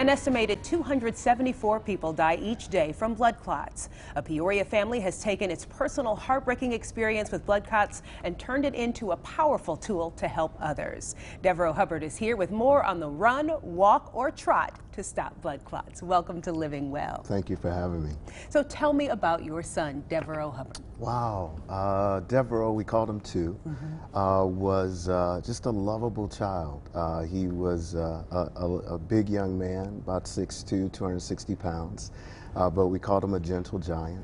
An estimated 274 people die each day from blood clots. A Peoria family has taken its personal heartbreaking experience with blood clots and turned it into a powerful tool to help others. Deveraux Hubbard is here with more on the run, walk, or trot to stop blood clots. Welcome to Living Well. Thank you for having me. So tell me about your son, Deveraux Hubbard. Wow. Deveraux, we called him two, was just a lovable child. He was a big young man, about 6'2", 260 pounds, but we called him a gentle giant.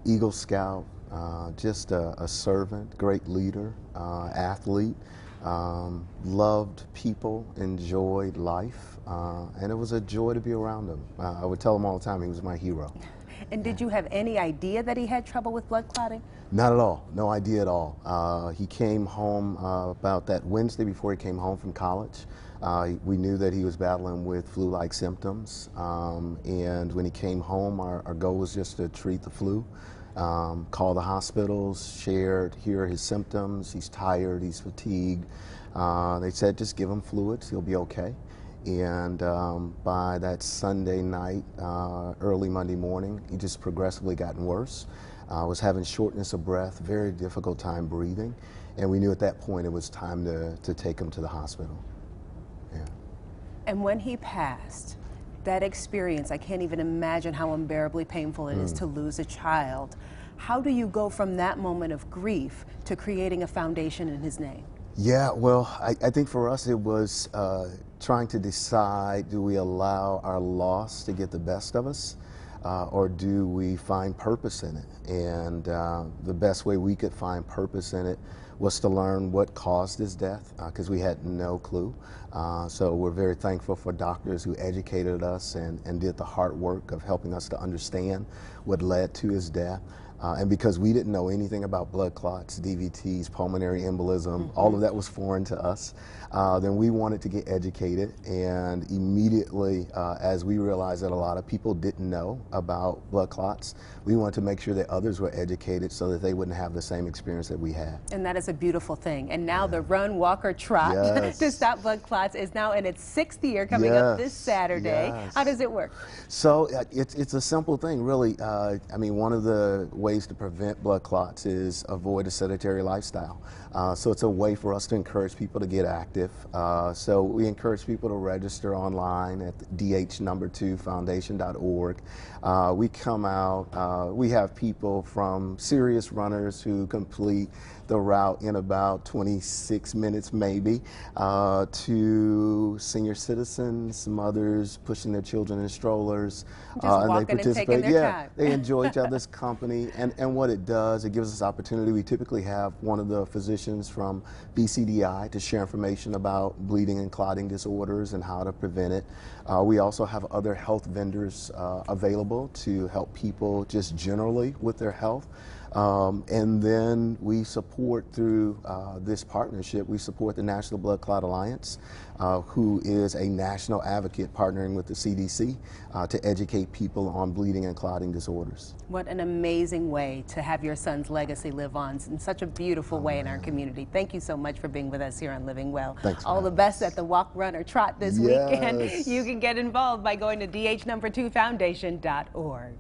Eagle Scout, just a servant, great leader, athlete, loved people, enjoyed life, and it was a joy to be around him. I would tell him all the time he was my hero. And did you have any idea that he had trouble with blood clotting? Not at all. No idea at all. He came home about that Wednesday before he came home from college. We knew that he was battling with flu-like symptoms, and when he came home, our goal was just to treat the flu. Call the hospitals, shared, here are his symptoms, he's tired, he's fatigued. They said, just give him fluids, he'll be okay. And by that Sunday night, early Monday morning, he just progressively gotten worse. Was having shortness of breath, very difficult time breathing, and we knew at that point it was time to take him to the hospital. Yeah. And when he passed, that experience, I can't even imagine how unbearably painful it is to lose a child. How do you go from that moment of grief to creating a foundation in his name? Yeah, well, I think for us it was trying to decide, do we allow our loss to get the best of us, or do we find purpose in it? And the best way we could find purpose in it was to learn what caused his death, because we had no clue. So we're very thankful for doctors who educated us and did the hard work of helping us to understand what led to his death. And because we didn't know anything about blood clots, DVTs, pulmonary embolism, all of that was foreign to us, then we wanted to get educated. And immediately, as we realized that a lot of people didn't know about blood clots, we wanted to make sure that others were educated so that they wouldn't have the same experience that we had. And that is a beautiful thing. And now the Run, Walk, or Trot to stop blood clots is now in its 6th year, coming up this Saturday. How does it work? So it's a simple thing, really. I mean, one of the ways to prevent blood clots is avoid a sedentary lifestyle. So it's a way for us to encourage people to get active. So we encourage people to register online at dh2foundation.org. We come out, we have people from serious runners who complete the route in about 26 minutes maybe, to senior citizens, mothers pushing their children in strollers. And they participate. They enjoy each other's company, and what it does, it gives us opportunity. We typically have one of the physicians from BCDI to share information about bleeding and clotting disorders and how to prevent it. We also have other health vendors available to help people just generally with their health. And then we support through this partnership, we support the National Blood Clot Alliance, who is a national advocate partnering with the CDC to educate people on bleeding and clotting disorders. What an amazing way to have your son's legacy live on in such a beautiful way in our community. Thank you so much for being with us here on Living Well. Thanks. All the best at the Walk, Run, or Trot this weekend. You can get involved by going to dh2foundation.org.